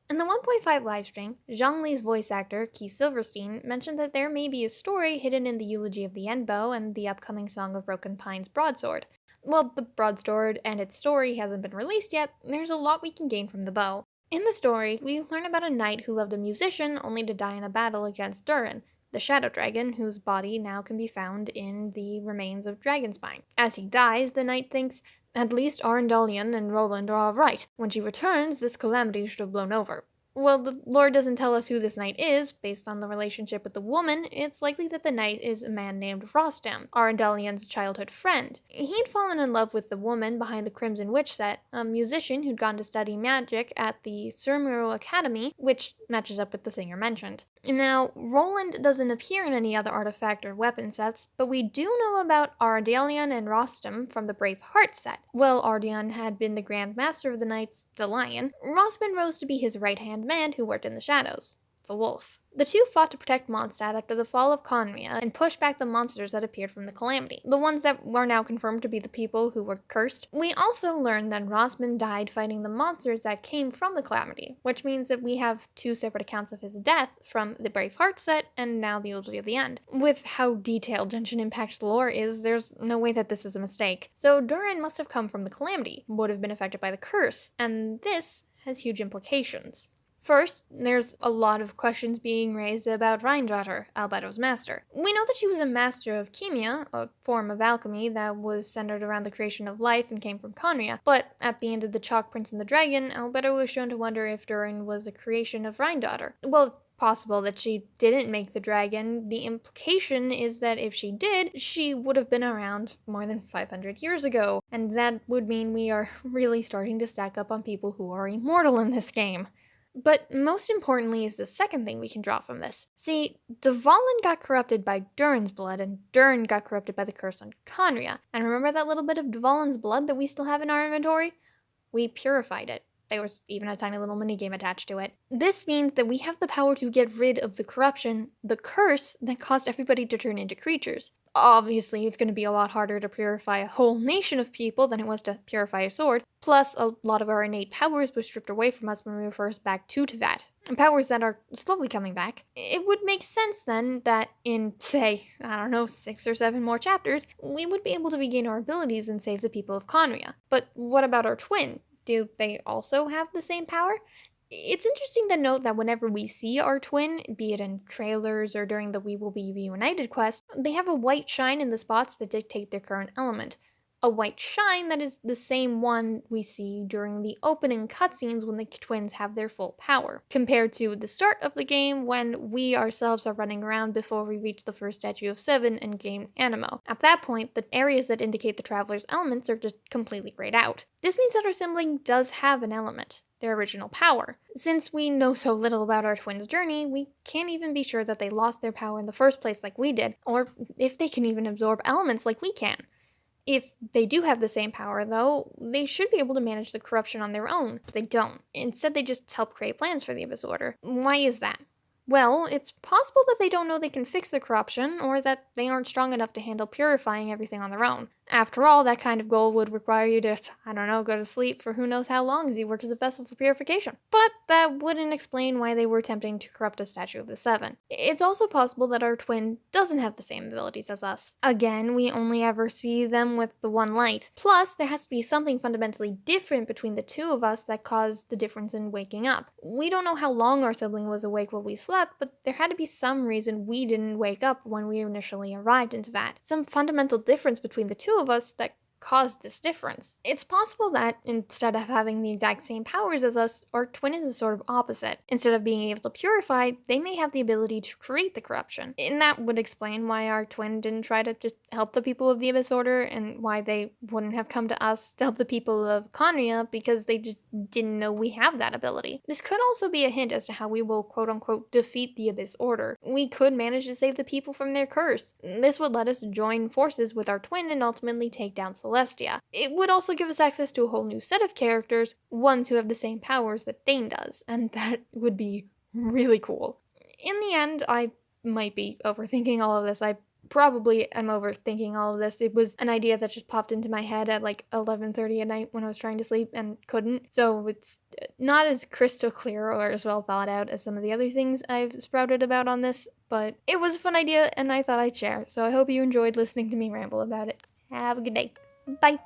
In the 1.5 livestream, Zhongli's voice actor, Keith Silverstein, mentioned that there may be a story hidden in the Eulogy of the Endbow and the upcoming Song of Broken Pine's broadsword. While the broadsword and its story hasn't been released yet, there's a lot we can gain from the bow. In the story, we learn about a knight who loved a musician only to die in a battle against Durin, the shadow dragon whose body now can be found in the remains of Dragonspine. As he dies, the knight thinks, "At least Arundelian and Roland are all right. When she returns, this calamity should have blown over." Well, the lore doesn't tell us who this knight is. Based on the relationship with the woman, it's likely that the knight is a man named Rostam, Arundelian's childhood friend. He'd fallen in love with the woman behind the Crimson Witch set, a musician who'd gone to study magic at the Surmuru Academy, which matches up with the singer mentioned. Now, Roland doesn't appear in any other artifact or weapon sets, but we do know about Arundelian and Rostam from the Brave Heart set. While Ardian had been the Grand Master of the Knights, the Lion, Rostam rose to be his right-hand man who worked in the shadows, the Wolf. The two fought to protect Mondstadt after the fall of Khaenri'ah and push back the monsters that appeared from the calamity, the ones that were now confirmed to be the people who were cursed. We also learned that Rosman died fighting the monsters that came from the calamity, which means that we have two separate accounts of his death from the Brave Heart set and now the Eulogy of the End. With how detailed Genshin Impact's lore is, there's no way that this is a mistake. So Durin must have come from the calamity, would have been affected by the curse, and this has huge implications. First, there's a lot of questions being raised about Reindratter, Albeto's master. We know that she was a master of Chemia, a form of alchemy that was centered around the creation of life and came from Khaenri'ah, but at the end of the Chalk Prince and the Dragon, Albeto was shown to wonder if Durin was a creation of Reindratter. Well, it's possible that she didn't make the dragon. The implication is that if she did, she would have been around more than 500 years ago, and that would mean we are really starting to stack up on people who are immortal in this game. But most importantly is the second thing we can draw from this. See, Dvalin got corrupted by Durin's blood, and Durin got corrupted by the curse on Khaenri'ah. And remember that little bit of Dvalin's blood that we still have in our inventory? We purified it. There was even a tiny little minigame attached to it. This means that we have the power to get rid of the corruption, the curse that caused everybody to turn into creatures. Obviously, it's going to be a lot harder to purify a whole nation of people than it was to purify a sword, plus a lot of our innate powers were stripped away from us when we were first back to Teyvat, and powers that are slowly coming back. It would make sense then that in, say, 6 or 7 more chapters, we would be able to regain our abilities and save the people of Khaenri'ah. But what about our twin? Do they also have the same power? It's interesting to note that whenever we see our twin, be it in trailers or during the We Will Be Reunited quest, they have a white shine in the spots that dictate their current element. A white shine that is the same one we see during the opening cutscenes when the twins have their full power, compared to the start of the game when we ourselves are running around before we reach the first Statue of Seven and gain Anemo. At that point, the areas that indicate the traveler's elements are just completely grayed out. This means that our sibling does have an element, their original power. Since we know so little about our twins' journey, we can't even be sure that they lost their power in the first place like we did, or if they can even absorb elements like we can. If they do have the same power, though, they should be able to manage the corruption on their own, but they don't. Instead, they just help create plans for the Abyss Order. Why is that? Well, it's possible that they don't know they can fix the corruption, or that they aren't strong enough to handle purifying everything on their own. After all, that kind of goal would require you to, go to sleep for who knows how long as you work as a vessel for purification. But that wouldn't explain why they were attempting to corrupt a Statue of the Seven. It's also possible that our twin doesn't have the same abilities as us. Again, we only ever see them with the one light. Plus, there has to be something fundamentally different between the two of us that caused the difference in waking up. We don't know how long our sibling was awake while we slept, but there had to be some reason we didn't wake up when we initially arrived into Teyvat. Some fundamental difference between the two of us that caused this difference. It's possible that, instead of having the exact same powers as us, our twin is a sort of opposite. Instead of being able to purify, they may have the ability to create the corruption. And that would explain why our twin didn't try to just help the people of the Abyss Order, and why they wouldn't have come to us to help the people of Khaenri'ah, because they just didn't know we have that ability. This could also be a hint as to how we will quote-unquote defeat the Abyss Order. We could manage to save the people from their curse. This would let us join forces with our twin and ultimately take down Celestia. It would also give us access to a whole new set of characters, ones who have the same powers that Dane does, and that would be really cool. In the end, I might be overthinking all of this. I probably am overthinking all of this. It was an idea that just popped into my head at like 11:30 at night when I was trying to sleep and couldn't. So it's not as crystal clear or as well thought out as some of the other things I've sprouted about on this, but it was a fun idea and I thought I'd share. So I hope you enjoyed listening to me ramble about it. Have a good day. Bye.